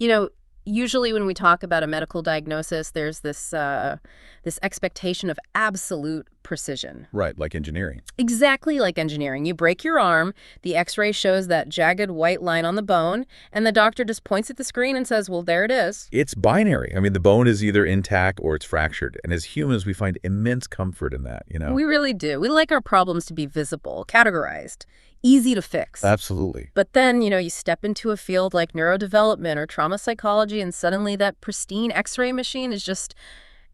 You know, usually when we talk about a medical diagnosis, there's this expectation of absolute precision. Right, like engineering. Exactly like engineering. You break your arm, the x-ray shows that jagged white line on the bone, and the doctor just points at the screen and says, well, there it is. It's binary. I mean, the bone is either intact or it's fractured. And as humans, we find immense comfort in that, We really do. We like our problems to be visible, categorized, easy to fix. Absolutely. But then, you step into a field like neurodevelopment or trauma psychology, and suddenly that pristine x-ray machine is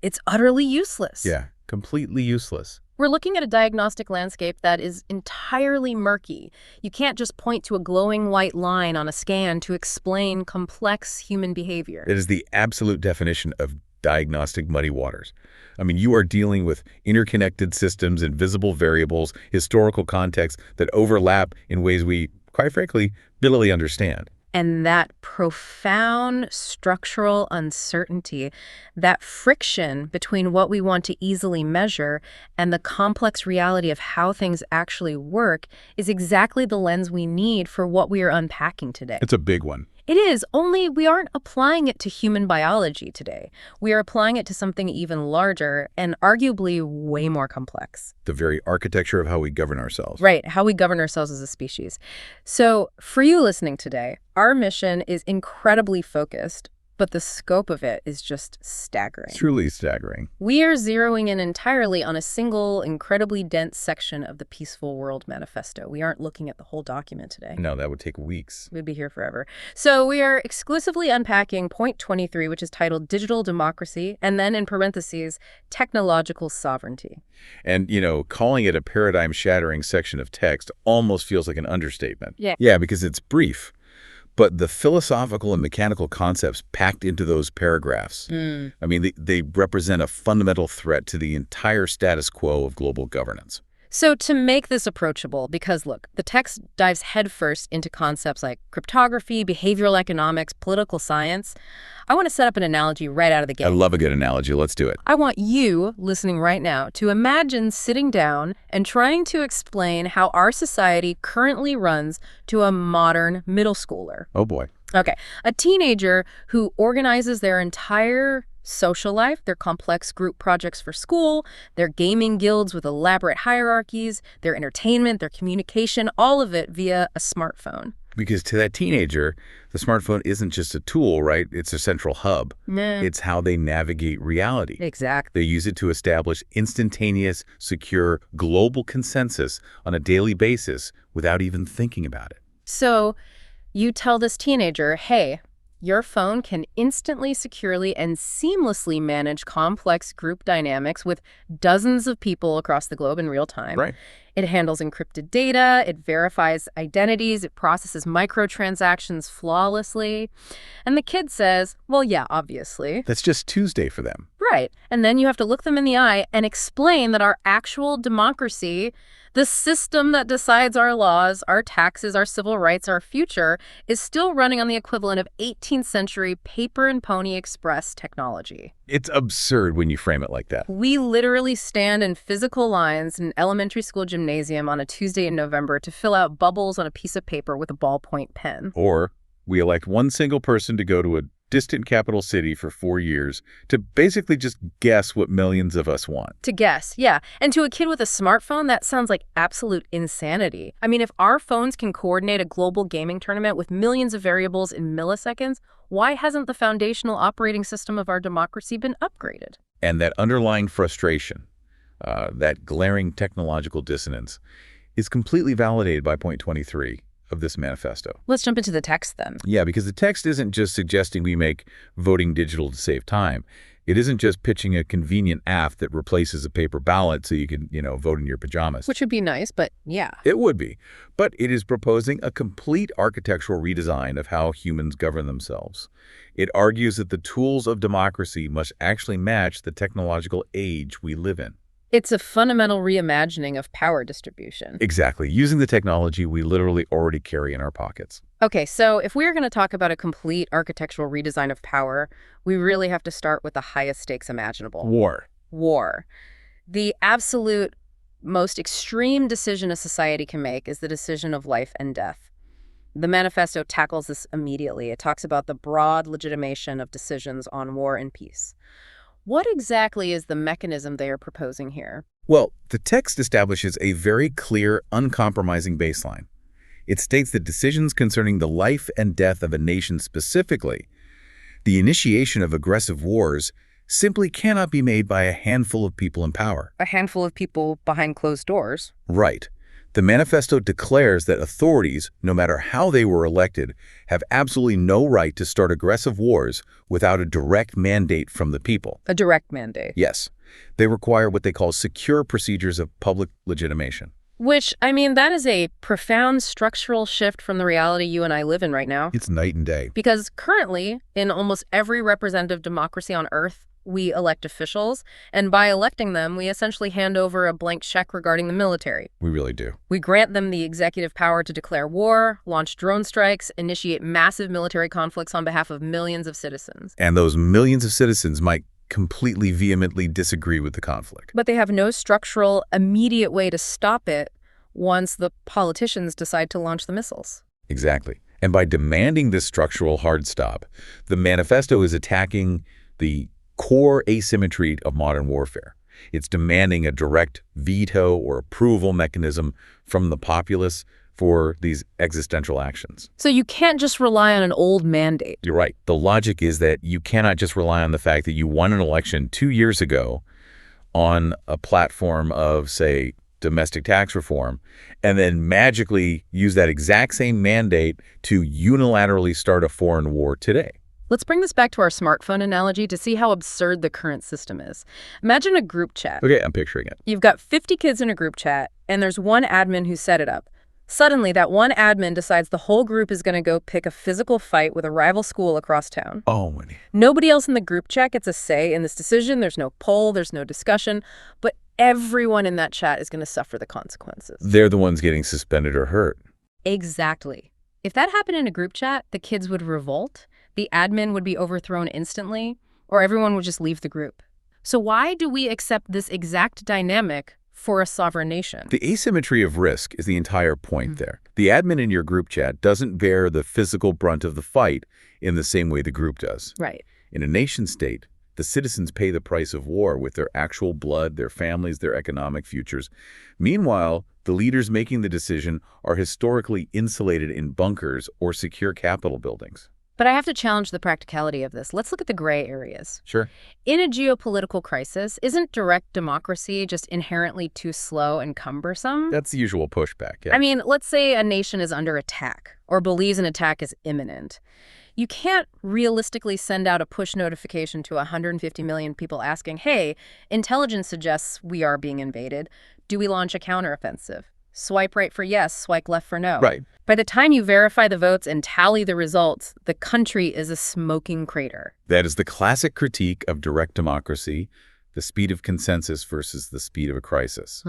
it's utterly useless. Yeah, completely useless. We're looking at a diagnostic landscape that is entirely murky. You can't just point to a glowing white line on a scan to explain complex human behavior. It is the absolute definition of diagnostic muddy waters. I mean, you are dealing with interconnected systems, invisible variables, historical contexts that overlap in ways we, quite frankly, barely understand. And that profound structural uncertainty, that friction between what we want to easily measure and the complex reality of how things actually work is exactly the lens we need for what we are unpacking today. It's a big one. It is, only we aren't applying it to human biology today. We are applying it to something even larger and arguably way more complex. The very architecture of how we govern ourselves. Right, how we govern ourselves as a species. So for you listening today, our mission is incredibly focused, but the scope of it is just staggering. Truly staggering. We are zeroing in entirely on a single, incredibly dense section of the Peaceful World Manifesto. We aren't looking at the whole document today. No, that would take weeks. We'd be here forever. So we are exclusively unpacking point 23, which is titled Digital Democracy, and then in parentheses, Technological Sovereignty. And, calling it a paradigm-shattering section of text almost feels like an understatement. Yeah, because it's brief. But the philosophical and mechanical concepts packed into those paragraphs, I mean, they represent a fundamental threat to the entire status quo of global governance. So to make this approachable, because look, the text dives headfirst into concepts like cryptography, behavioral economics, political science, I want to set up an analogy right out of the gate. I love a good analogy. Let's do it. I want you, listening right now, to imagine sitting down and trying to explain how our society currently runs to a modern middle schooler. Oh, boy. Okay, a teenager who organizes their entire social life, their complex group projects for school, their gaming guilds with elaborate hierarchies, their entertainment, their communication, all of it via a smartphone. Because to that teenager, the smartphone isn't just a tool, right? It's a central hub. Nah. It's how they navigate reality. Exactly. They use it to establish instantaneous, secure, global consensus on a daily basis without even thinking about it. So you tell this teenager, hey, your phone can instantly, securely, and seamlessly manage complex group dynamics with dozens of people across the globe in real time. Right. It handles encrypted data, it verifies identities, it processes microtransactions flawlessly. And the kid says, well, yeah, obviously. That's just Tuesday for them. Right. And then you have to look them in the eye and explain that our actual democracy, the system that decides our laws, our taxes, our civil rights, our future, is still running on the equivalent of 18th century paper and pony express technology. It's absurd when you frame it like that. We literally stand in physical lines in an elementary school gymnasium on a Tuesday in November to fill out bubbles on a piece of paper with a ballpoint pen. Or we elect one single person to go to a distant capital city for 4 years to basically just guess what millions of us want. To guess, yeah. And to a kid with a smartphone, that sounds like absolute insanity. I mean, if our phones can coordinate a global gaming tournament with millions of variables in milliseconds, why hasn't the foundational operating system of our democracy been upgraded? And that underlying frustration, that glaring technological dissonance, is completely validated by point 23 of this manifesto. Let's jump into the text then. Yeah, because the text isn't just suggesting we make voting digital to save time. It isn't just pitching a convenient app that replaces a paper ballot so you can, vote in your pajamas. Which would be nice, but yeah. It would be. But it is proposing a complete architectural redesign of how humans govern themselves. It argues that the tools of democracy must actually match the technological age we live in. It's a fundamental reimagining of power distribution. Exactly, using the technology we literally already carry in our pockets. Okay, so if we're going to talk about a complete architectural redesign of power, we really have to start with the highest stakes imaginable. War. The absolute most extreme decision a society can make is the decision of life and death. The manifesto tackles this immediately. It talks about the broad legitimation of decisions on war and peace. What exactly is the mechanism they are proposing here? Well, the text establishes a very clear, uncompromising baseline. It states that decisions concerning the life and death of a nation specifically, the initiation of aggressive wars, simply cannot be made by a handful of people in power. A handful of people behind closed doors. Right. The manifesto declares that authorities, no matter how they were elected, have absolutely no right to start aggressive wars without a direct mandate from the people. A direct mandate. Yes. They require what they call secure procedures of public legitimation. Which, I mean, that is a profound structural shift from the reality you and I live in right now. It's night and day. Because currently, in almost every representative democracy on Earth, we elect officials, and by electing them, we essentially hand over a blank check regarding the military. We really do. We grant them the executive power to declare war, launch drone strikes, initiate massive military conflicts on behalf of millions of citizens. And those millions of citizens might completely vehemently disagree with the conflict. But they have no structural, immediate way to stop it once the politicians decide to launch the missiles. Exactly. And by demanding this structural hard stop, the manifesto is attacking the core asymmetry of modern warfare. It's demanding a direct veto or approval mechanism from the populace for these existential actions. So you can't just rely on an old mandate. You're right. The logic is that you cannot just rely on the fact that you won an election 2 years ago on a platform of, say, domestic tax reform, and then magically use that exact same mandate to unilaterally start a foreign war today. Let's bring this back to our smartphone analogy to see how absurd the current system is. Imagine a group chat. Okay, I'm picturing it. You've got 50 kids in a group chat, and there's one admin who set it up. Suddenly, that one admin decides the whole group is going to go pick a physical fight with a rival school across town. Oh, Winnie. Nobody else in the group chat gets a say in this decision. There's no poll, there's no discussion, but everyone in that chat is going to suffer the consequences. They're the ones getting suspended or hurt. Exactly. If that happened in a group chat, the kids would revolt, the admin would be overthrown instantly, or everyone would just leave the group. So why do we accept this exact dynamic for a sovereign nation? The asymmetry of risk is the entire point there. The admin in your group chat doesn't bear the physical brunt of the fight in the same way the group does. Right. In a nation state, the citizens pay the price of war with their actual blood, their families, their economic futures. Meanwhile, the leaders making the decision are historically insulated in bunkers or secure Capitol buildings. But I have to challenge the practicality of this. Let's look at the gray areas. Sure. In a geopolitical crisis, isn't direct democracy just inherently too slow and cumbersome? That's the usual pushback, yeah. I mean, let's say a nation is under attack or believes an attack is imminent. You can't realistically send out a push notification to 150 million people asking, hey, intelligence suggests we are being invaded. Do we launch a counteroffensive? Swipe right for yes, swipe left for no. Right. By the time you verify the votes and tally the results, the country is a smoking crater. That is the classic critique of direct democracy, the speed of consensus versus the speed of a crisis.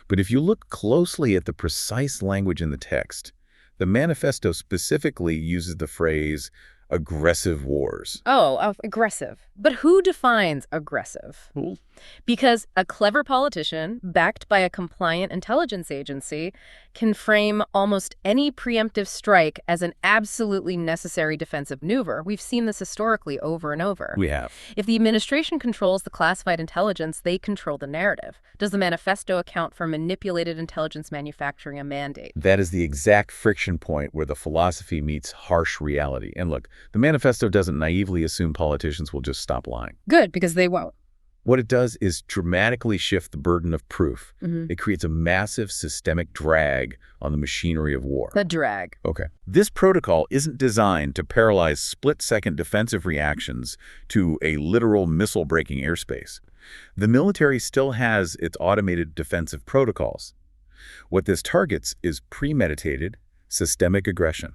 But if you look closely at the precise language in the text, the manifesto specifically uses the phrase aggressive wars. Oh, aggressive. But who defines aggressive? Well, Because a clever politician, backed by a compliant intelligence agency, can frame almost any preemptive strike as an absolutely necessary defensive maneuver. We've seen this historically over and over. we have. If the administration controls the classified intelligence, they control the narrative. Does the manifesto account for manipulated intelligence manufacturing a mandate? That is the exact friction point where the philosophy meets harsh reality. And look, the manifesto doesn't naively assume politicians will just stop lying. Good, because they won't. What it does is dramatically shift the burden of proof. It creates a massive systemic drag on the machinery of war. The drag. Okay. This protocol isn't designed to paralyze split-second defensive reactions to a literal missile-breaking airspace. The military still has its automated defensive protocols. What this targets is premeditated, systemic aggression,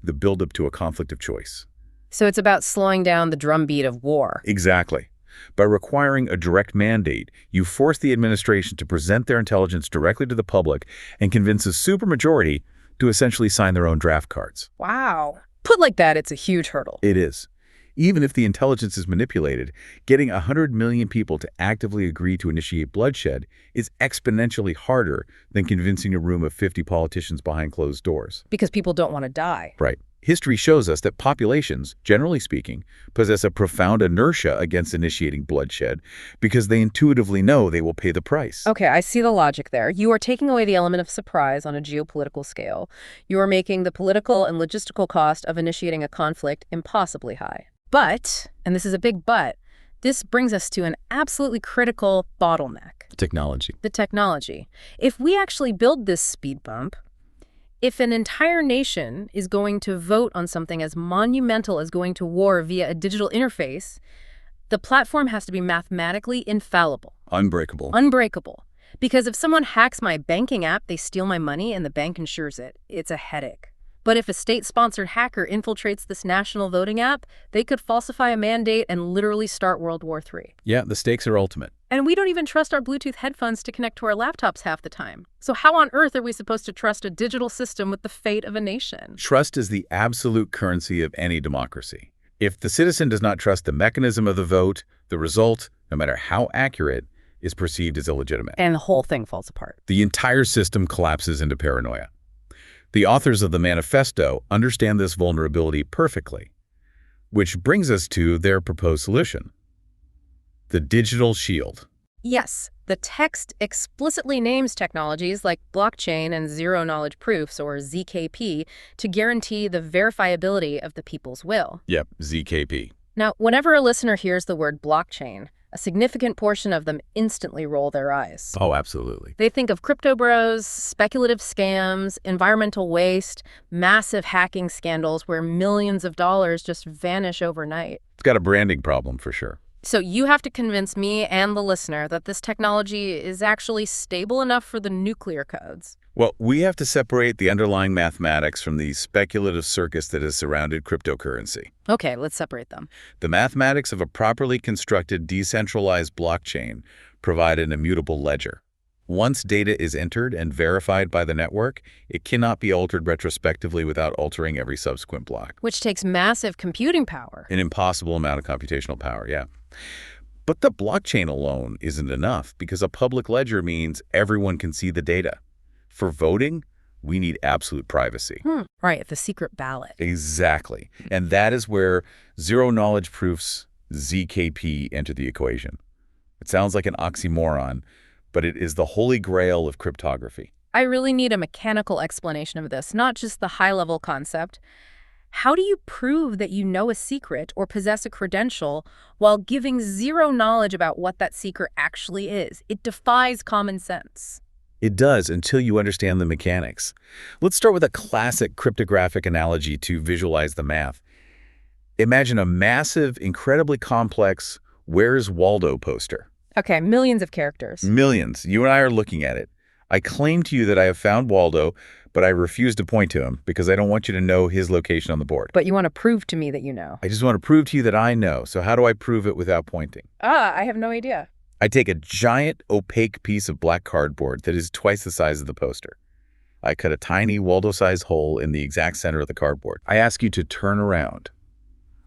the buildup to a conflict of choice. So it's about slowing down the drumbeat of war. Exactly. By requiring a direct mandate, you force the administration to present their intelligence directly to the public and convince a supermajority to essentially sign their own draft cards. Wow. Put like that, it's a huge hurdle. It is. Even if the intelligence is manipulated, getting 100 million people to actively agree to initiate bloodshed is exponentially harder than convincing a room of 50 politicians behind closed doors. Because people don't want to die. Right. History shows us that populations, generally speaking, possess a profound inertia against initiating bloodshed because they intuitively know they will pay the price. Okay, I see the logic there. You are taking away the element of surprise on a geopolitical scale. You are making the political and logistical cost of initiating a conflict impossibly high. But, and this is a big but, this brings us to an absolutely critical bottleneck. Technology. The technology. If we actually build this speed bump, if an entire nation is going to vote on something as monumental as going to war via a digital interface, the platform has to be mathematically infallible. Unbreakable. Unbreakable. Because if someone hacks my banking app, they steal my money and the bank insures it. It's a headache. But if a state-sponsored hacker infiltrates this national voting app, they could falsify a mandate and literally start World War III. Yeah, the stakes are ultimate. And we don't even trust our Bluetooth headphones to connect to our laptops half the time. So how on earth are we supposed to trust a digital system with the fate of a nation? Trust is the absolute currency of any democracy. If the citizen does not trust the mechanism of the vote, the result, no matter how accurate, is perceived as illegitimate. And the whole thing falls apart. The entire system collapses into paranoia. The authors of the manifesto understand this vulnerability perfectly, which brings us to their proposed solution: the digital shield. Yes, the text explicitly names technologies like blockchain and zero-knowledge proofs, or ZKP, to guarantee the verifiability of the people's will. Yep, ZKP. Now, whenever a listener hears the word blockchain, a significant portion of them instantly roll their eyes. Oh, absolutely. They think of crypto bros, speculative scams, environmental waste, massive hacking scandals where millions of dollars just vanish overnight. It's got a branding problem for sure. So you have to convince me and the listener that this technology is actually stable enough for the nuclear codes. Well, we have to separate the underlying mathematics from the speculative circus that has surrounded cryptocurrency. Okay, let's separate them. The mathematics of a properly constructed decentralized blockchain provide an immutable ledger. Once data is entered and verified by the network, it cannot be altered retrospectively without altering every subsequent block. Which takes massive computing power. An impossible amount of computational power, yeah. But the blockchain alone isn't enough because a public ledger means everyone can see the data. For voting, we need absolute privacy. Right, the secret ballot. Exactly. And that is where zero-knowledge proofs, ZKP, enter the equation. It sounds like an oxymoron, but it is the holy grail of cryptography. I really need a mechanical explanation of this, not just the high-level concept. How do you prove that you know a secret or possess a credential while giving zero knowledge about what that secret actually is? It defies common sense. It does until you understand the mechanics. Let's start with a classic cryptographic analogy to visualize the math. Imagine a massive, incredibly complex Where's Waldo poster. Okay, millions of characters. Millions. You and I are looking at it. I claim to you that I have found Waldo, but I refuse to point to him because I don't want you to know his location on the board. But you want to prove to me that you know. I just want to prove to you that I know. So how do I prove it without pointing? I have no idea. I take a giant, opaque piece of black cardboard that is twice the size of the poster. I cut a tiny Waldo-sized hole in the exact center of the cardboard. I ask you to turn around.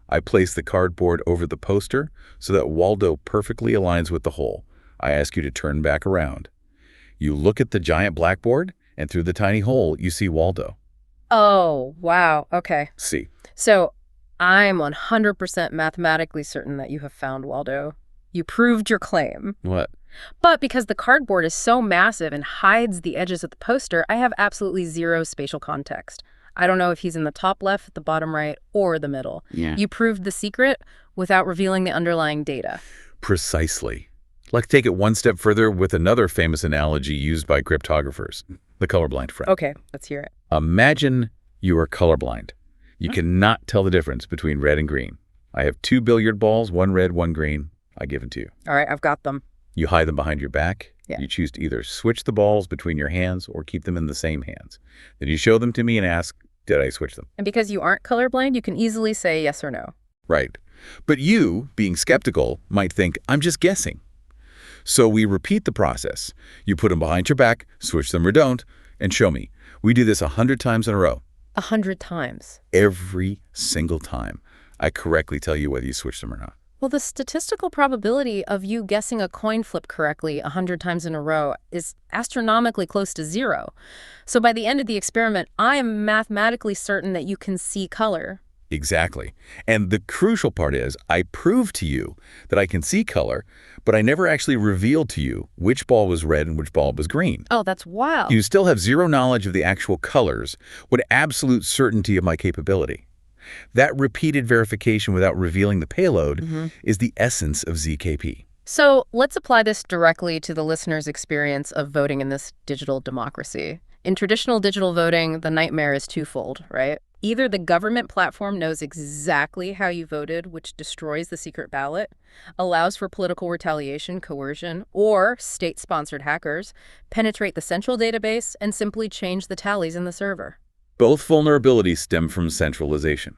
I place the cardboard over the poster so that Waldo perfectly aligns with the hole. I ask you to turn back around. You look at the giant blackboard, and through the tiny hole, you see Waldo. Oh, wow. Okay. See. So I'm 100% mathematically certain that you have found Waldo. You proved your claim. What? But because the cardboard is so massive and hides the edges of the poster, I have absolutely zero spatial context. I don't know if he's in the top left, the bottom right, or the middle. Yeah. You proved the secret without revealing the underlying data. Precisely. Let's take it one step further with another famous analogy used by cryptographers, the colorblind friend. Okay, let's hear it. Imagine you are colorblind. You cannot tell the difference between red and green. I have 2 billiard balls, one red, one green. I give them to you. All right, I've got them. You hide them behind your back. Yeah. You choose to either switch the balls between your hands or keep them in the same hands. Then you show them to me and ask, did I switch them? And because you aren't colorblind, you can easily say yes or no. Right. But you, being skeptical, might think, I'm just guessing. So we repeat the process. You put them behind your back, switch them or don't, and show me. We do this 100 times in a row. 100 times. Every single time. I correctly tell you whether you switched them or not. Well, the statistical probability of you guessing a coin flip correctly 100 times in a row is astronomically close to zero. So by the end of the experiment, I am mathematically certain that you can see color. Exactly. And the crucial part is I proved to you that I can see color, but I never actually revealed to you which ball was red and which ball was green. Oh, that's wild. You still have zero knowledge of the actual colors, with absolute certainty of my capability. That repeated verification without revealing the payload is the essence of ZKP. So let's apply this directly to the listener's experience of voting in this digital democracy. In traditional digital voting, the nightmare is twofold, right? Either the government platform knows exactly how you voted, which destroys the secret ballot, allows for political retaliation, coercion, or state-sponsored hackers penetrate the central database and simply change the tallies in the server. Both vulnerabilities stem from centralization.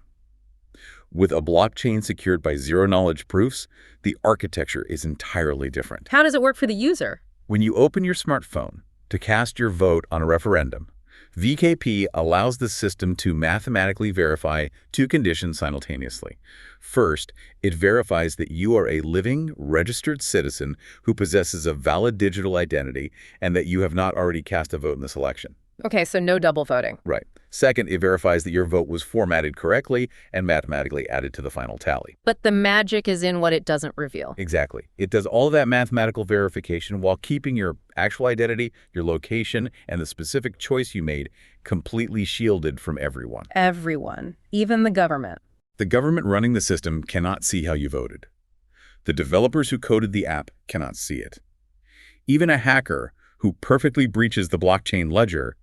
With a blockchain secured by zero-knowledge proofs, the architecture is entirely different. How does it work for the user? When you open your smartphone to cast your vote on a referendum, VKP allows the system to mathematically verify two conditions simultaneously. First, it verifies that you are a living, registered citizen who possesses a valid digital identity and that you have not already cast a vote in this election. Okay, so no double voting. Right. Second, it verifies that your vote was formatted correctly and mathematically added to the final tally. But the magic is in what it doesn't reveal. Exactly. It does all of that mathematical verification while keeping your actual identity, your location, and the specific choice you made completely shielded from everyone. Everyone, even the government. The government running the system cannot see how you voted. The developers who coded the app cannot see it. Even a hacker who perfectly breaches the blockchain ledger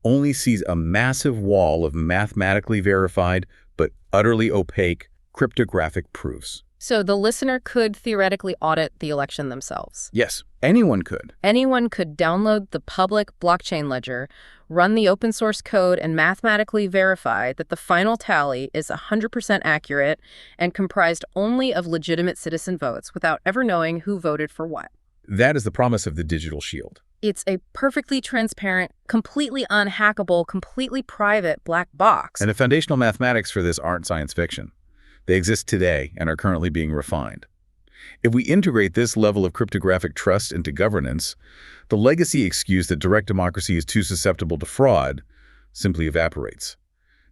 only sees a massive wall of mathematically verified but utterly opaque cryptographic proofs. So the listener could theoretically audit the election themselves. Yes, anyone could. Anyone could download the public blockchain ledger, run the open source code, and mathematically verify that the final tally is 100% accurate and comprised only of legitimate citizen votes without ever knowing who voted for what. That is the promise of the digital shield. It's a perfectly transparent, completely unhackable, completely private black box. And the foundational mathematics for this aren't science fiction. They exist today and are currently being refined. If we integrate this level of cryptographic trust into governance, the legacy excuse that direct democracy is too susceptible to fraud simply evaporates.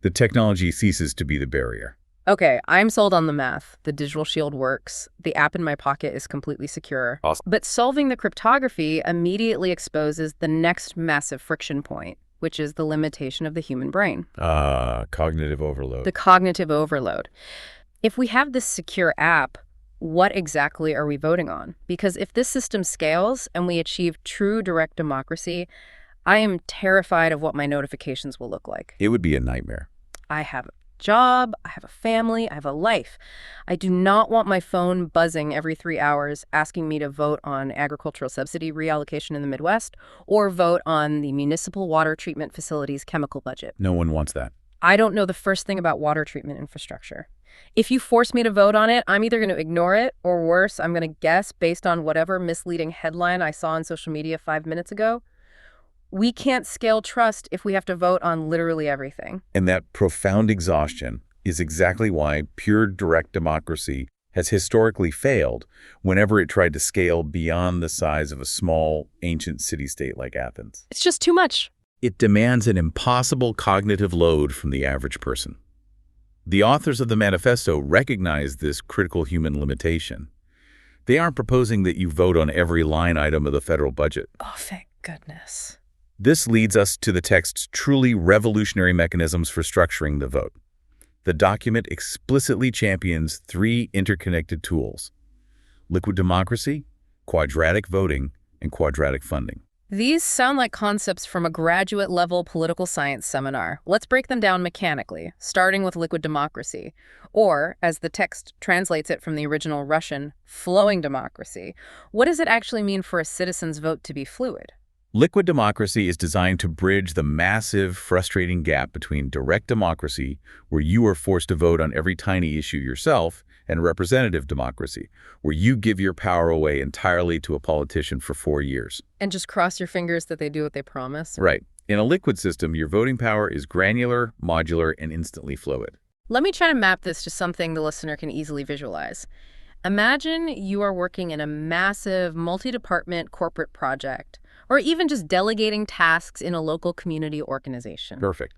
The technology ceases to be the barrier. Okay, I'm sold on the math. The digital shield works. The app in my pocket is completely secure. Awesome. But solving the cryptography immediately exposes the next massive friction point, which is the limitation of the human brain. Cognitive overload. The cognitive overload. If we have this secure app, what exactly are we voting on? Because if this system scales and we achieve true direct democracy, I am terrified of what my notifications will look like. It would be a nightmare. I have a job, I have a family, I have a life. I do not want my phone buzzing every 3 hours asking me to vote on agricultural subsidy reallocation in the Midwest or vote on the municipal water treatment facility's chemical budget. No one wants that. I don't know the first thing about water treatment infrastructure. If you force me to vote on it, I'm either going to ignore it or worse, I'm going to guess based on whatever misleading headline I saw on social media 5 minutes ago. We can't scale trust if we have to vote on literally everything. And that profound exhaustion is exactly why pure direct democracy has historically failed whenever it tried to scale beyond the size of a small, ancient city-state like Athens. It's just too much. It demands an impossible cognitive load from the average person. The authors of the manifesto recognize this critical human limitation. They aren't proposing that you vote on every line item of the federal budget. Oh, thank goodness. This leads us to the text's truly revolutionary mechanisms for structuring the vote. The document explicitly champions 3 interconnected tools: liquid democracy, quadratic voting, and quadratic funding. These sound like concepts from a graduate-level political science seminar. Let's break them down mechanically, starting with liquid democracy, or, as the text translates it from the original Russian, flowing democracy. What does it actually mean for a citizen's vote to be fluid? Liquid democracy is designed to bridge the massive, frustrating gap between direct democracy, where you are forced to vote on every tiny issue yourself, and representative democracy, where you give your power away entirely to a politician for 4 years. And just cross your fingers that they do what they promise? Right. In a liquid system, your voting power is granular, modular, and instantly fluid. Let me try to map this to something the listener can easily visualize. Imagine you are working in a massive multi-department corporate project, or even just delegating tasks in a local community organization. Perfect.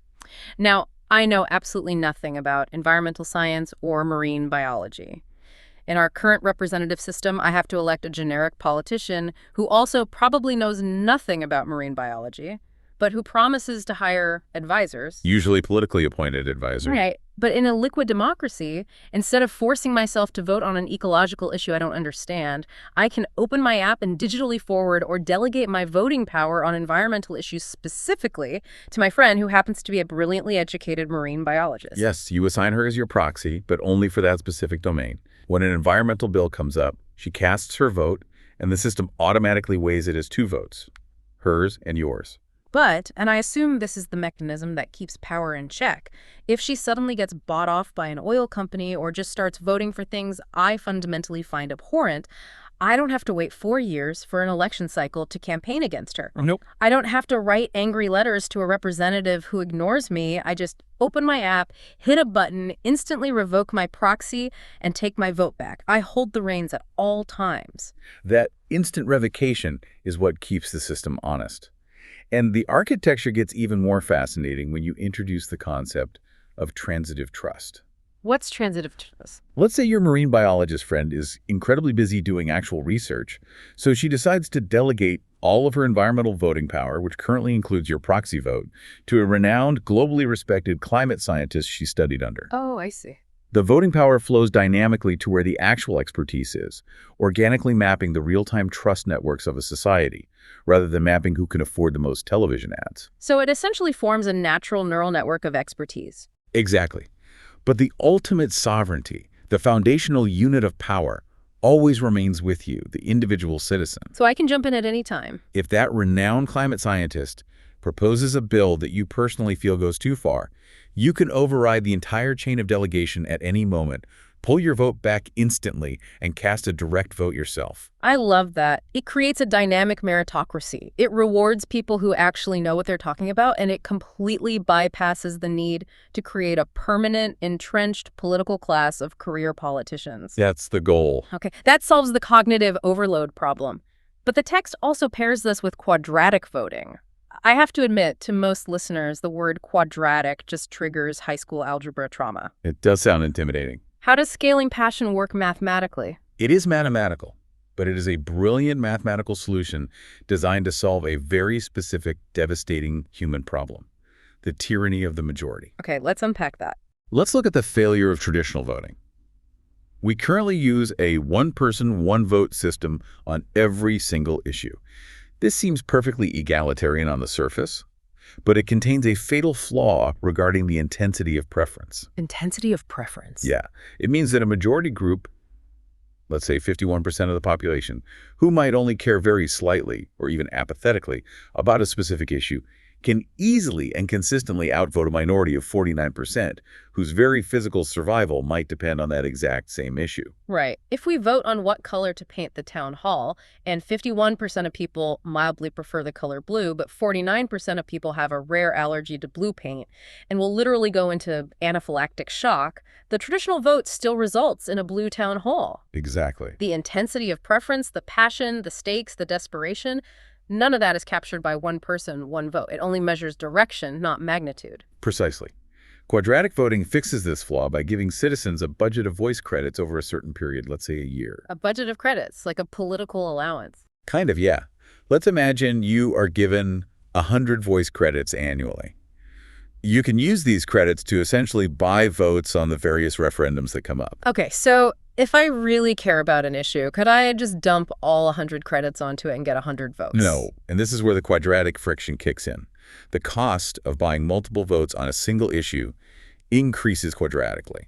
Now, I know absolutely nothing about environmental science or marine biology. In our current representative system, I have to elect a generic politician who also probably knows nothing about marine biology, but who promises to hire advisors. Usually politically appointed advisor. Right. But in a liquid democracy, instead of forcing myself to vote on an ecological issue I don't understand, I can open my app and digitally forward or delegate my voting power on environmental issues specifically to my friend who happens to be a brilliantly educated marine biologist. Yes, you assign her as your proxy, but only for that specific domain. When an environmental bill comes up, she casts her vote, and the system automatically weighs it as 2 votes, hers and yours. But, and I assume this is the mechanism that keeps power in check, if she suddenly gets bought off by an oil company or just starts voting for things I fundamentally find abhorrent, I don't have to wait 4 years for an election cycle to campaign against her. Nope. I don't have to write angry letters to a representative who ignores me. I just open my app, hit a button, instantly revoke my proxy, and take my vote back. I hold the reins at all times. That instant revocation is what keeps the system honest. And the architecture gets even more fascinating when you introduce the concept of transitive trust. What's transitive trust? Let's say your marine biologist friend is incredibly busy doing actual research, so she decides to delegate all of her environmental voting power, which currently includes your proxy vote, to a renowned, globally respected climate scientist she studied under. Oh, I see. The voting power flows dynamically to where the actual expertise is, organically mapping the real-time trust networks of a society, rather than mapping who can afford the most television ads. So it essentially forms a natural neural network of expertise. Exactly. But the ultimate sovereignty, the foundational unit of power, always remains with you, the individual citizen. So I can jump in at any time. If that renowned climate scientist proposes a bill that you personally feel goes too far, you can override the entire chain of delegation at any moment, pull your vote back instantly, and cast a direct vote yourself. I love that. It creates a dynamic meritocracy. It rewards people who actually know what they're talking about, and it completely bypasses the need to create a permanent, entrenched political class of career politicians. That's the goal. Okay, that solves the cognitive overload problem. But the text also pairs this with quadratic voting. I have to admit, to most listeners, the word quadratic just triggers high school algebra trauma. It does sound intimidating. How does scaling passion work mathematically? It is mathematical, but it is a brilliant mathematical solution designed to solve a very specific, devastating human problem: the tyranny of the majority. Okay, let's unpack that. Let's look at the failure of traditional voting. We currently use a one-person, one-vote system on every single issue. This seems perfectly egalitarian on the surface, but it contains a fatal flaw regarding the intensity of preference. Intensity of preference. Yeah, it means that a majority group, let's say 51% of the population, who might only care very slightly or even apathetically about a specific issue, can easily and consistently outvote a minority of 49%, whose very physical survival might depend on that exact same issue. Right. If we vote on what color to paint the town hall, and 51% of people mildly prefer the color blue, but 49% of people have a rare allergy to blue paint and will literally go into anaphylactic shock, the traditional vote still results in a blue town hall. Exactly. The intensity of preference, the passion, the stakes, the desperation, none of that is captured by one person, one vote. It only measures direction, not magnitude. Precisely. Quadratic voting fixes this flaw by giving citizens a budget of voice credits over a certain period, let's say a year. A budget of credits, like a political allowance. Kind of, yeah. Let's imagine you are given 100 voice credits annually. You can use these credits to essentially buy votes on the various referendums that come up. Okay, so if I really care about an issue, could I just dump all 100 credits onto it and get 100 votes? No, and this is where the quadratic friction kicks in. The cost of buying multiple votes on a single issue increases quadratically.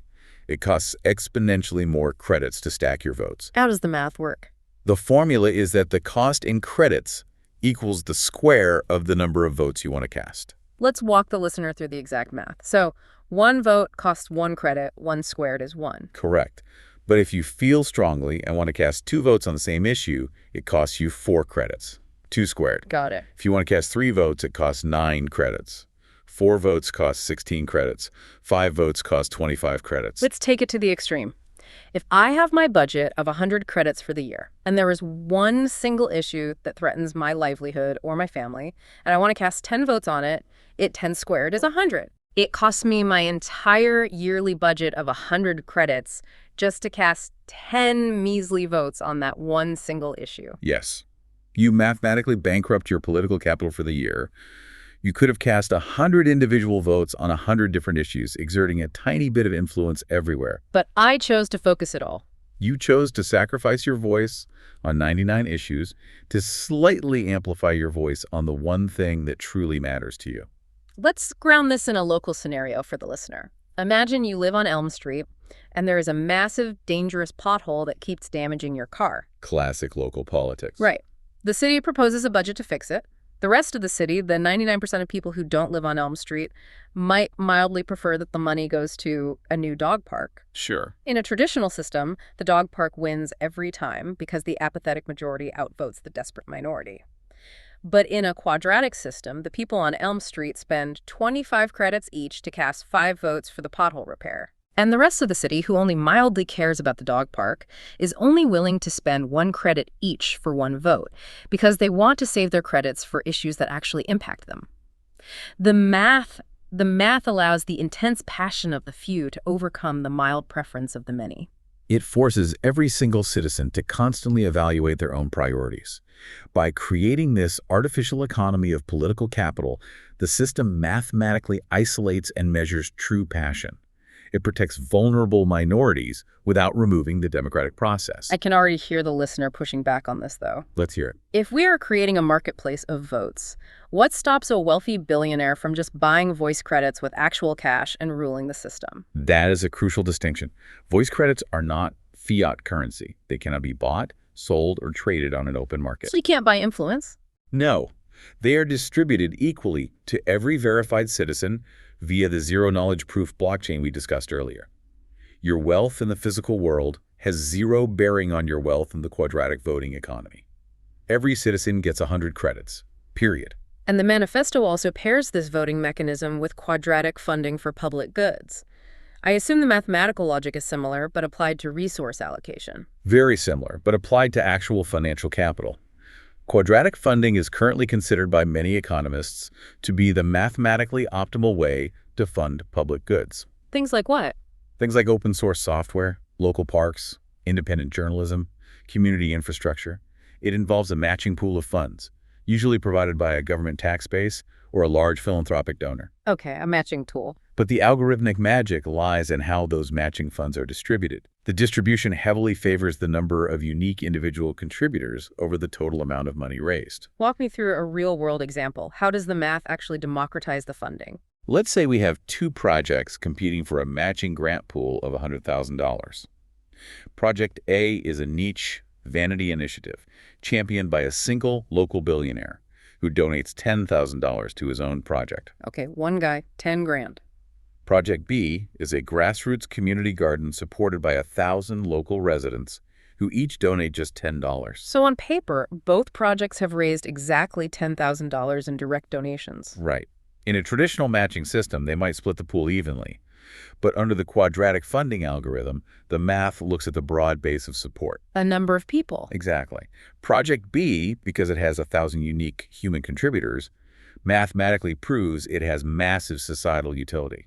It costs exponentially more credits to stack your votes. How does the math work? The formula is that the cost in credits equals the square of the number of votes you want to cast. Let's walk the listener through the exact math. So, one vote costs 1 credit, 1 squared is 1. Correct. But if you feel strongly and want to cast 2 votes on the same issue, it costs you 4 credits. 2 squared. Got it. If you want to cast 3 votes, it costs 9 credits. 4 votes cost 16 credits. 5 votes cost 25 credits. Let's take it to the extreme. If I have my budget of 100 credits for the year, and there is one single issue that threatens my livelihood or my family, and I want to cast 10 votes on it, 10 squared is 100. It costs me my entire yearly budget of 100 credits just to cast 10 measly votes on that one single issue. Yes. You mathematically bankrupt your political capital for the year. You could have cast 100 individual votes on 100 different issues, exerting a tiny bit of influence everywhere. But I chose to focus it all. You chose to sacrifice your voice on 99 issues to slightly amplify your voice on the one thing that truly matters to you. Let's ground this in a local scenario for the listener. Imagine you live on Elm Street, and there is a massive, dangerous pothole that keeps damaging your car. Classic local politics. Right. The city proposes a budget to fix it. The rest of the city, the 99% of people who don't live on Elm Street, might mildly prefer that the money goes to a new dog park. Sure. In a traditional system, the dog park wins every time because the apathetic majority outvotes the desperate minority. But in a quadratic system, the people on Elm Street spend 25 credits each to cast 5 votes for the pothole repair. And the rest of the city, who only mildly cares about the dog park, is only willing to spend 1 credit each for 1 vote because they want to save their credits for issues that actually impact them. The math allows the intense passion of the few to overcome the mild preference of the many. It forces every single citizen to constantly evaluate their own priorities. By creating this artificial economy of political capital, the system mathematically isolates and measures true passion. It protects vulnerable minorities without removing the democratic process. I can already hear the listener pushing back on this, though. Let's hear it. If we are creating a marketplace of votes, what stops a wealthy billionaire from just buying voice credits with actual cash and ruling the system? That is a crucial distinction. Voice credits are not fiat currency. They cannot be bought, sold, or traded on an open market. So you can't buy influence? No. They are distributed equally to every verified citizen via the zero-knowledge proof blockchain we discussed earlier. Your wealth in the physical world has zero bearing on your wealth in the quadratic voting economy. Every citizen gets 100 credits, period. And the manifesto also pairs this voting mechanism with quadratic funding for public goods. I assume the mathematical logic is similar, but applied to resource allocation. Very similar, but applied to actual financial capital. Quadratic funding is currently considered by many economists to be the mathematically optimal way to fund public goods. Things like what? Things like open source software, local parks, independent journalism, community infrastructure. It involves a matching pool of funds, usually provided by a government tax base or a large philanthropic donor. Okay, a matching tool. But the algorithmic magic lies in how those matching funds are distributed. The distribution heavily favors the number of unique individual contributors over the total amount of money raised. Walk me through a real-world example. How does the math actually democratize the funding? Let's say we have 2 projects competing for a matching grant pool of $100,000. Project A is a niche, vanity initiative championed by a single local billionaire who donates $10,000 to his own project. Okay, one guy, 10 grand. Project B is a grassroots community garden supported by 1,000 local residents who each donate just $10. So on paper, both projects have raised exactly $10,000 in direct donations. Right. In a traditional matching system, they might split the pool evenly. But under the quadratic funding algorithm, the math looks at the broad base of support. A number of people. Exactly. Project B, because it has 1,000 unique human contributors, mathematically proves it has massive societal utility.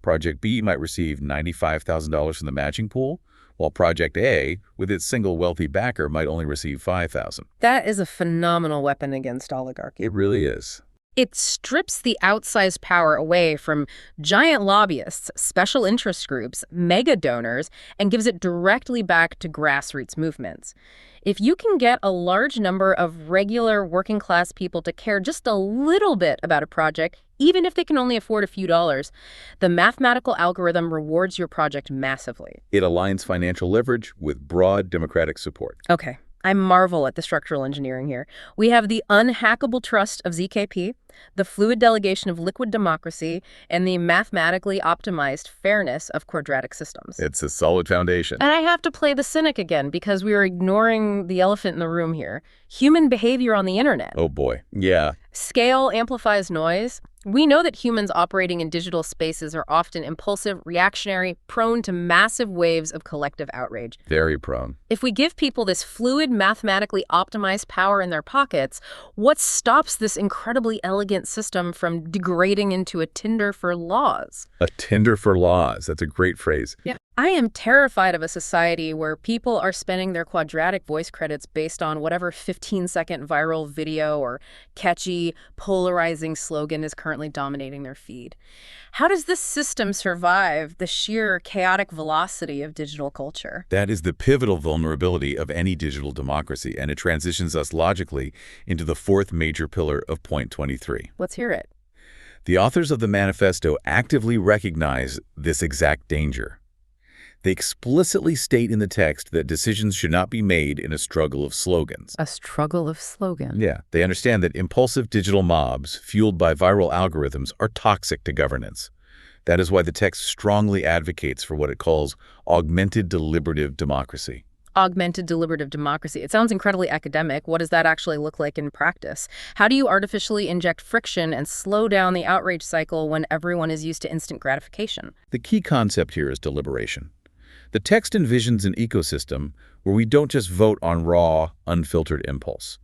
Project B might receive $95,000 from the matching pool, while Project A, with its single wealthy backer, might only receive $5,000. That is a phenomenal weapon against oligarchy. It really is. It strips the outsized power away from giant lobbyists, special interest groups, mega donors, and gives it directly back to grassroots movements. If you can get a large number of regular working-class people to care just a little bit about a project, even if they can only afford a few dollars, the mathematical algorithm rewards your project massively. It aligns financial leverage with broad democratic support. Okay. I marvel at the structural engineering here. We have the unhackable trust of ZKP, the fluid delegation of liquid democracy, and the mathematically optimized fairness of quadratic systems. It's a solid foundation. And I have to play the cynic again because we are ignoring the elephant in the room here. Human behavior on the internet. Oh boy. Yeah. Scale amplifies noise. We know that humans operating in digital spaces are often impulsive, reactionary, prone to massive waves of collective outrage. Very prone. If we give people this fluid, mathematically optimized power in their pockets, what stops this incredibly elegant system from degrading into a Tinder for laws? A Tinder for laws. That's a great phrase. Yeah. I am terrified of a society where people are spending their quadratic voice credits based on whatever 15-second viral video or catchy, polarizing slogan is currently dominating their feed. How does this system survive the sheer chaotic velocity of digital culture? That is the pivotal vulnerability of any digital democracy, and it transitions us logically into the fourth major pillar of point 23. Let's hear it. The authors of the manifesto actively recognize this exact danger. They explicitly state in the text that decisions should not be made in a struggle of slogans. A struggle of slogan. Yeah, they understand that impulsive digital mobs, fueled by viral algorithms, are toxic to governance. That is why the text strongly advocates for what it calls augmented deliberative democracy. Augmented deliberative democracy. It sounds incredibly academic. What does that actually look like in practice? How do you artificially inject friction and slow down the outrage cycle when everyone is used to instant gratification? The key concept here is deliberation. The text envisions an ecosystem where we don't just vote on raw, unfiltered impulse.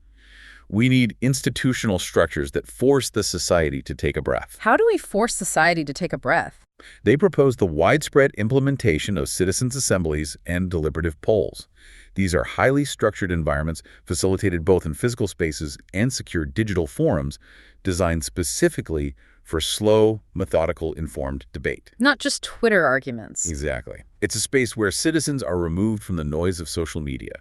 We need institutional structures that force the society to take a breath. How do we force society to take a breath? They propose the widespread implementation of citizens' assemblies and deliberative polls. These are highly structured environments facilitated both in physical spaces and secure digital forums designed specifically for slow, methodical, informed debate. Not just Twitter arguments. Exactly. It's a space where citizens are removed from the noise of social media,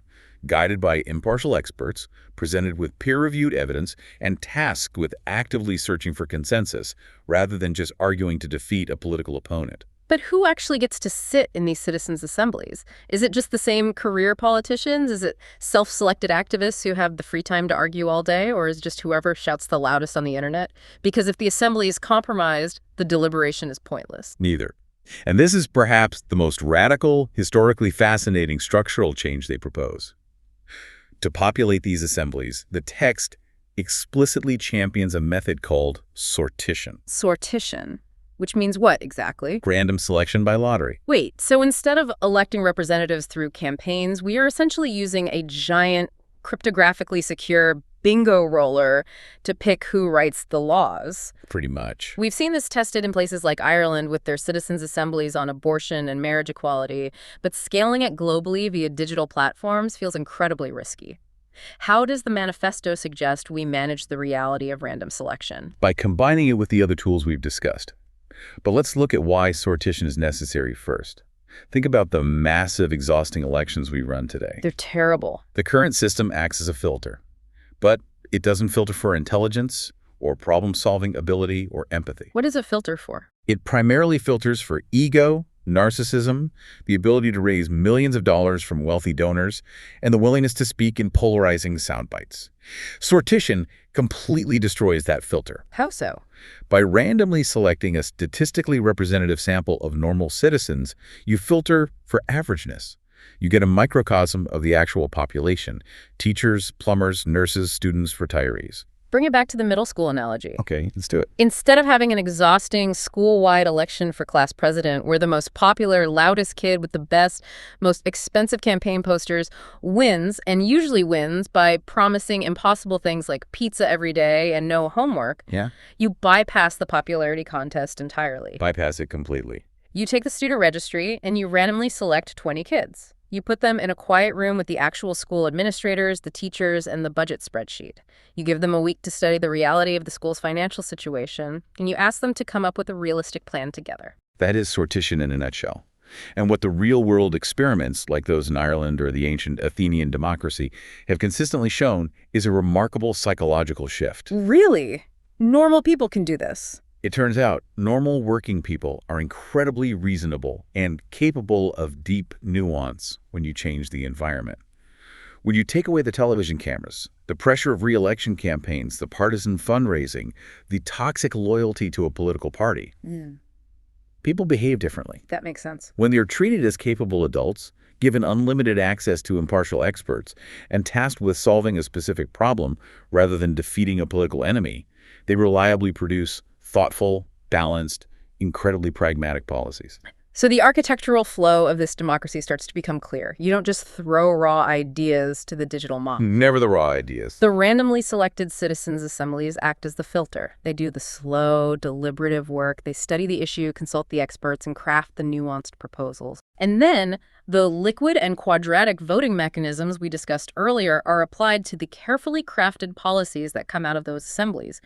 guided by impartial experts, presented with peer-reviewed evidence, and tasked with actively searching for consensus rather than just arguing to defeat a political opponent. But who actually gets to sit in these citizens' assemblies? Is it just the same career politicians? Is it self-selected activists who have the free time to argue all day? Or is it just whoever shouts the loudest on the internet? Because if the assembly is compromised, the deliberation is pointless. Neither. And this is perhaps the most radical, historically fascinating structural change they propose. To populate these assemblies, the text explicitly champions a method called sortition. Sortition. Which means what exactly? Random selection by lottery. Wait, so instead of electing representatives through campaigns, we are essentially using a giant, cryptographically secure bingo roller to pick who writes the laws. Pretty much. We've seen this tested in places like Ireland with their citizens' assemblies on abortion and marriage equality, but scaling it globally via digital platforms feels incredibly risky. How does the manifesto suggest we manage the reality of random selection? By combining it with the other tools we've discussed. But let's look at why sortition is necessary first. Think about the massive, exhausting elections we run today. They're terrible. The current system acts as a filter, but it doesn't filter for intelligence or problem-solving ability or empathy. What is a filter for? It primarily filters for ego, narcissism, the ability to raise millions of dollars from wealthy donors, and the willingness to speak in polarizing sound bites. Sortition completely destroys that filter. How so? By randomly selecting a statistically representative sample of normal citizens, you filter for averageness. You get a microcosm of the actual population: teachers, plumbers, nurses, students, retirees. Bring it back to the middle school analogy. Okay, let's do it. Instead of having an exhausting school-wide election for class president where the most popular, loudest kid with the best, most expensive campaign posters wins, and usually wins by promising impossible things like pizza every day and no homework, Yeah? you bypass the popularity contest entirely. Bypass it completely. You take the student registry and you randomly select 20 kids. You put them in a quiet room with the actual school administrators, the teachers, and the budget spreadsheet. You give them a week to study the reality of the school's financial situation, and you ask them to come up with a realistic plan together. That is sortition in a nutshell. And what the real-world experiments, like those in Ireland or the ancient Athenian democracy, have consistently shown is a remarkable psychological shift. Really? Normal people can do this? It turns out normal working people are incredibly reasonable and capable of deep nuance when you change the environment. When you take away the television cameras, the pressure of re-election campaigns, the partisan fundraising, the toxic loyalty to a political party, people behave differently. That makes sense. When they're treated as capable adults, given unlimited access to impartial experts, and tasked with solving a specific problem rather than defeating a political enemy, they reliably produce thoughtful, balanced, incredibly pragmatic policies. So the architectural flow of this democracy starts to become clear. You don't just throw raw ideas to the digital mob. Never the raw ideas. The randomly selected citizens' assemblies act as the filter. They do the slow, deliberative work. They study the issue, consult the experts, and craft the nuanced proposals. And then the liquid and quadratic voting mechanisms we discussed earlier are applied to the carefully crafted policies that come out of those assemblies.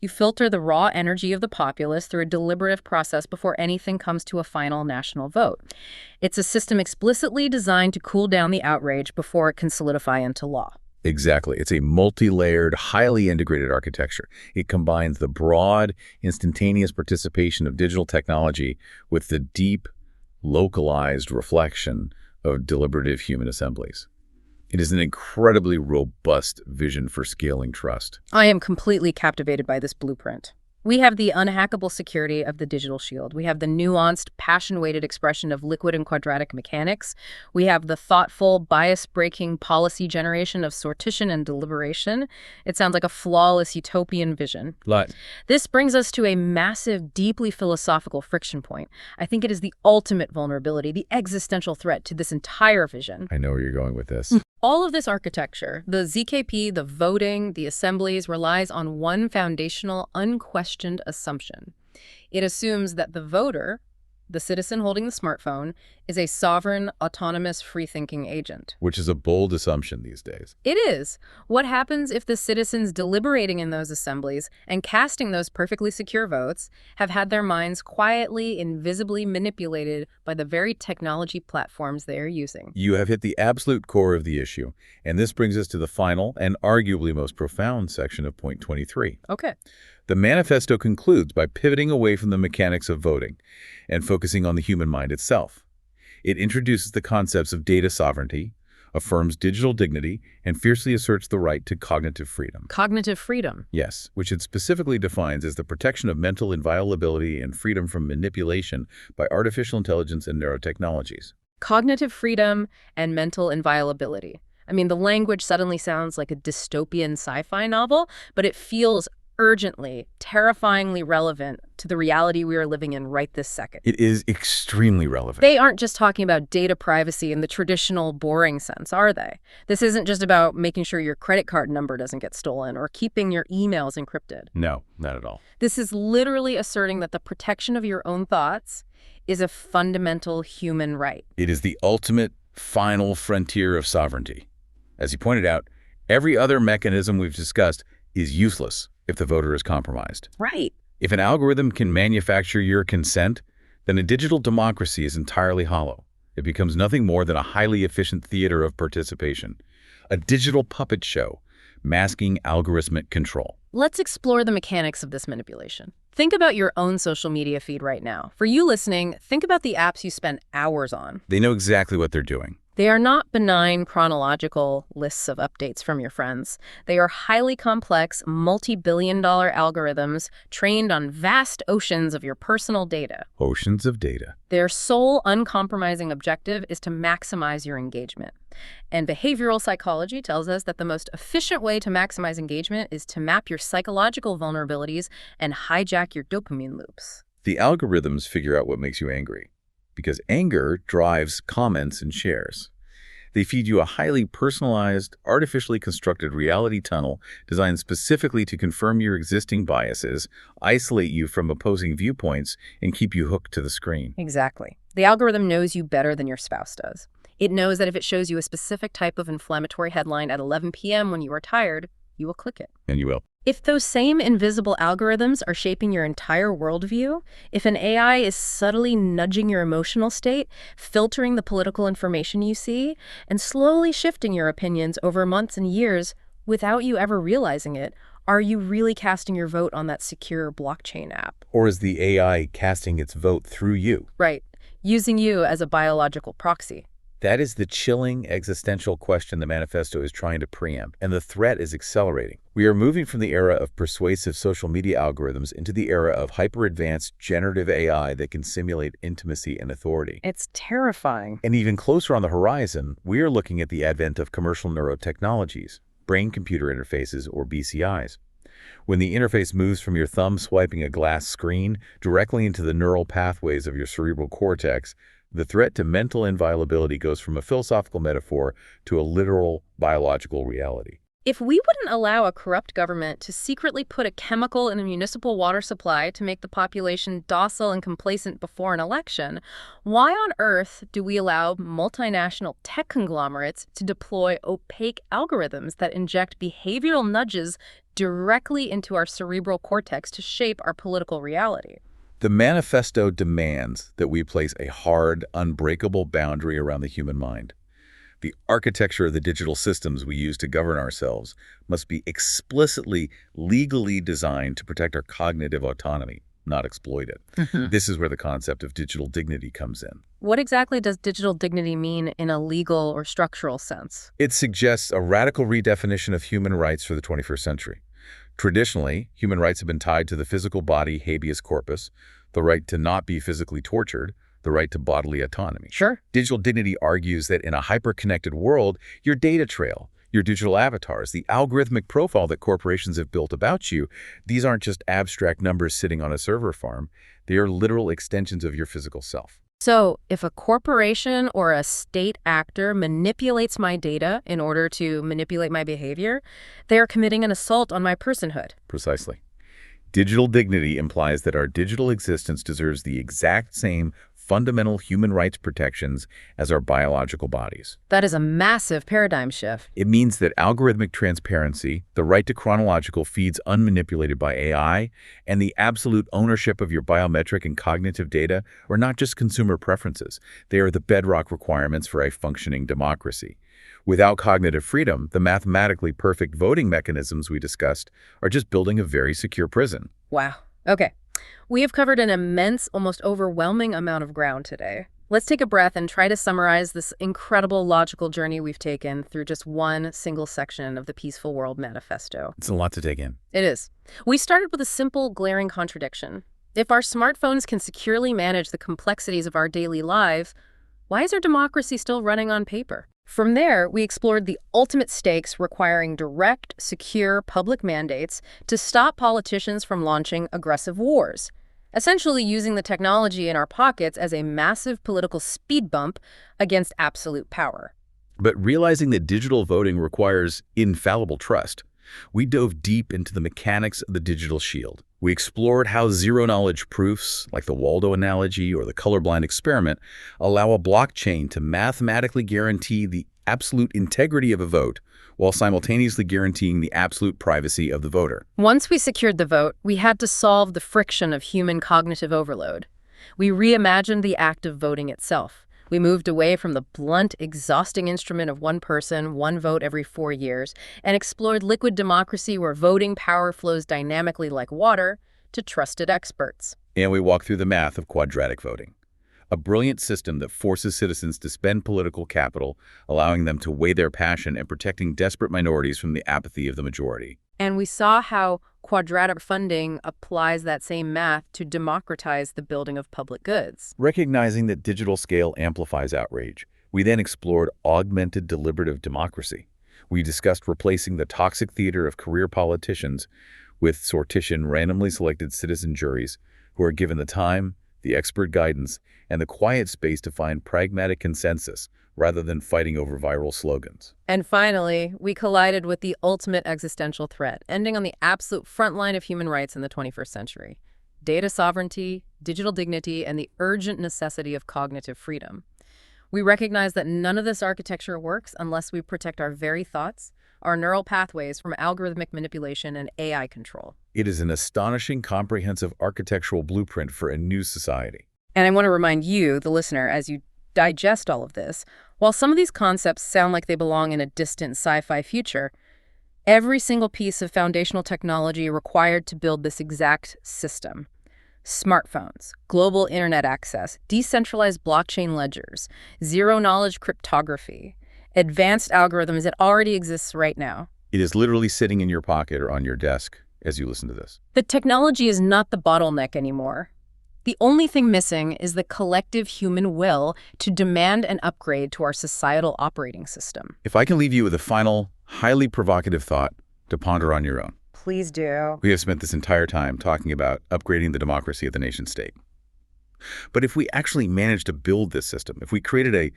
You filter the raw energy of the populace through a deliberative process before anything comes to a final national vote. It's a system explicitly designed to cool down the outrage before it can solidify into law. Exactly. It's a multi-layered, highly integrated architecture. It combines the broad, instantaneous participation of digital technology with the deep, localized reflection of deliberative human assemblies. It is an incredibly robust vision for scaling trust. I am completely captivated by this blueprint. We have the unhackable security of the digital shield. We have the nuanced, passion-weighted expression of liquid and quadratic mechanics. We have the thoughtful, bias-breaking policy generation of sortition and deliberation. It sounds like a flawless utopian vision. This brings us to a massive, deeply philosophical friction point. I think it is the ultimate vulnerability, the existential threat to this entire vision. I know where you're going with this. All of this architecture, the ZKP, the voting, the assemblies, relies on one foundational, unquestioned assumption. It assumes that the voter, the citizen holding the smartphone, is a sovereign, autonomous, free-thinking agent. Which is a bold assumption these days. It is. What happens if the citizens deliberating in those assemblies and casting those perfectly secure votes have had their minds quietly, invisibly manipulated by the very technology platforms they are using? You have hit the absolute core of the issue, and this brings us to the final and arguably most profound section of point 23. Okay. The manifesto concludes by pivoting away from the mechanics of voting and focusing on the human mind itself. It introduces the concepts of data sovereignty, affirms digital dignity, and fiercely asserts the right to cognitive freedom. Cognitive freedom. Yes, which it specifically defines as the protection of mental inviolability and freedom from manipulation by artificial intelligence and neurotechnologies. Cognitive freedom and mental inviolability. I mean, the language suddenly sounds like a dystopian sci-fi novel, but it feels urgently, terrifyingly relevant to the reality we are living in right this second. It is extremely relevant. They aren't just talking about data privacy in the traditional boring sense, are they? This isn't just about making sure your credit card number doesn't get stolen or keeping your emails encrypted. No, not at all. This is literally asserting that the protection of your own thoughts is a fundamental human right. It is the ultimate, final frontier of sovereignty. As you pointed out, every other mechanism we've discussed is useless if the voter is compromised. Right. If an algorithm can manufacture your consent, then a digital democracy is entirely hollow. It becomes nothing more than a highly efficient theater of participation, a digital puppet show masking algorithmic control. Let's explore the mechanics of this manipulation. Think about your own social media feed right now. For you listening, think about the apps you spend hours on. They know exactly what they're doing. They are not benign chronological lists of updates from your friends. They are highly complex, multi-billion-dollar algorithms trained on vast oceans of your personal data. Oceans of data. Their sole uncompromising objective is to maximize your engagement. And behavioral psychology tells us that the most efficient way to maximize engagement is to map your psychological vulnerabilities and hijack your dopamine loops. The algorithms figure out what makes you angry, because anger drives comments and shares. They feed you a highly personalized, artificially constructed reality tunnel designed specifically to confirm your existing biases, isolate you from opposing viewpoints, and keep you hooked to the screen. Exactly. The algorithm knows you better than your spouse does. It knows that if it shows you a specific type of inflammatory headline at 11 p.m. when you are tired, you will click it. And you will. If those same invisible algorithms are shaping your entire worldview, if an AI is subtly nudging your emotional state, filtering the political information you see, and slowly shifting your opinions over months and years without you ever realizing it, are you really casting your vote on that secure blockchain app? Or is the AI casting its vote through you? Right, using you as a biological proxy. That is the chilling existential question the manifesto is trying to preempt, and the threat is accelerating. We are moving from the era of persuasive social media algorithms into the era of hyper-advanced generative AI that can simulate intimacy and authority. It's terrifying. And even closer on the horizon, we are looking at the advent of commercial neurotechnologies, brain-computer interfaces, or BCIs. When the interface moves from your thumb swiping a glass screen directly into the neural pathways of your cerebral cortex, the threat to mental inviolability goes from a philosophical metaphor to a literal biological reality. If we wouldn't allow a corrupt government to secretly put a chemical in a municipal water supply to make the population docile and complacent before an election, why on earth do we allow multinational tech conglomerates to deploy opaque algorithms that inject behavioral nudges directly into our cerebral cortex to shape our political reality? The manifesto demands that we place a hard, unbreakable boundary around the human mind. The architecture of the digital systems we use to govern ourselves must be explicitly, legally designed to protect our cognitive autonomy, not exploit it. This is where the concept of digital dignity comes in. What exactly does digital dignity mean in a legal or structural sense? It suggests a radical redefinition of human rights for the 21st century. Traditionally, human rights have been tied to the physical body habeas corpus, the right to not be physically tortured, the right to bodily autonomy. Sure. Digital dignity argues that in a hyper-connected world, your data trail, your digital avatars, the algorithmic profile that corporations have built about you, these aren't just abstract numbers sitting on a server farm. They are literal extensions of your physical self. So if a corporation or a state actor manipulates my data in order to manipulate my behavior, they are committing an assault on my personhood. Precisely. Digital dignity implies that our digital existence deserves the exact same fundamental human rights protections as our biological bodies. That is a massive paradigm shift. It means that algorithmic transparency, the right to chronological feeds unmanipulated by AI, and the absolute ownership of your biometric and cognitive data are not just consumer preferences. They are the bedrock requirements for a functioning democracy. Without cognitive freedom, the mathematically perfect voting mechanisms we discussed are just building a very secure prison. Wow. Okay. We have covered an immense, almost overwhelming amount of ground today. Let's take a breath and try to summarize this incredible logical journey we've taken through just one single section of the Peaceful World Manifesto. It's a lot to take in. It is. We started with a simple, glaring contradiction. If our smartphones can securely manage the complexities of our daily lives, why is our democracy still running on paper? From there, we explored the ultimate stakes requiring direct, secure public mandates to stop politicians from launching aggressive wars, essentially using the technology in our pockets as a massive political speed bump against absolute power. But realizing that digital voting requires infallible trust, we dove deep into the mechanics of the digital shield. We explored how zero-knowledge proofs, like the Waldo analogy or the colorblind experiment, allow a blockchain to mathematically guarantee the absolute integrity of a vote while simultaneously guaranteeing the absolute privacy of the voter. Once we secured the vote, we had to solve the friction of human cognitive overload. We reimagined the act of voting itself. We moved away from the blunt, exhausting instrument of one person, one vote every 4 years, and explored liquid democracy where voting power flows dynamically like water to trusted experts. And we walked through the math of quadratic voting, a brilliant system that forces citizens to spend political capital, allowing them to weigh their passion and protecting desperate minorities from the apathy of the majority. And we saw how quadratic funding applies that same math to democratize the building of public goods. Recognizing that digital scale amplifies outrage, we then explored augmented deliberative democracy. We discussed replacing the toxic theater of career politicians with sortition randomly selected citizen juries who are given the time, the expert guidance, and the quiet space to find pragmatic consensus rather than fighting over viral slogans. And finally, we collided with the ultimate existential threat, ending on the absolute front line of human rights in the 21st century: data sovereignty, digital dignity, and the urgent necessity of cognitive freedom. We recognize that none of this architecture works unless we protect our very thoughts, our neural pathways from algorithmic manipulation and AI control. It is an astonishing, comprehensive architectural blueprint for a new society. And I want to remind you, the listener, as you digest all of this, while some of these concepts sound like they belong in a distant sci-fi future, every single piece of foundational technology required to build this exact system, smartphones, global internet access, decentralized blockchain ledgers, zero-knowledge cryptography, advanced algorithms that already exists right now. It is literally sitting in your pocket or on your desk as you listen to this. The technology is not the bottleneck anymore. The only thing missing is the collective human will to demand an upgrade to our societal operating system. If I can leave you with a final, highly provocative thought to ponder on your own. please do. We have spent this entire time talking about upgrading the democracy of the nation state. But if we actually managed to build this system, if we created a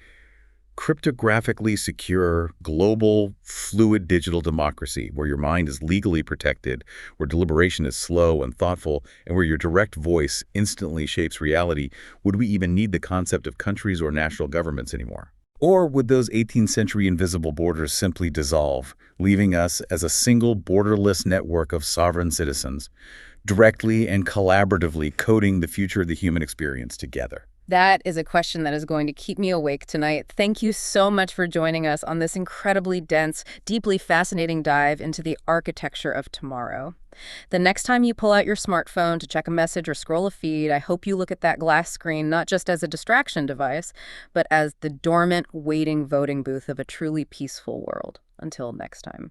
cryptographically secure, global, fluid digital democracy where your mind is legally protected, where deliberation is slow and thoughtful, and where your direct voice instantly shapes reality, would we even need the concept of countries or national governments anymore? Or would those 18th century invisible borders simply dissolve, leaving us as a single borderless network of sovereign citizens, directly and collaboratively coding the future of the human experience together? That is a question that is going to keep me awake tonight. Thank you so much for joining us on this incredibly dense, deeply fascinating dive into the architecture of tomorrow. The next time you pull out your smartphone to check a message or scroll a feed, I hope you look at that glass screen not just as a distraction device, but as the dormant, waiting voting booth of a truly peaceful world. Until next time.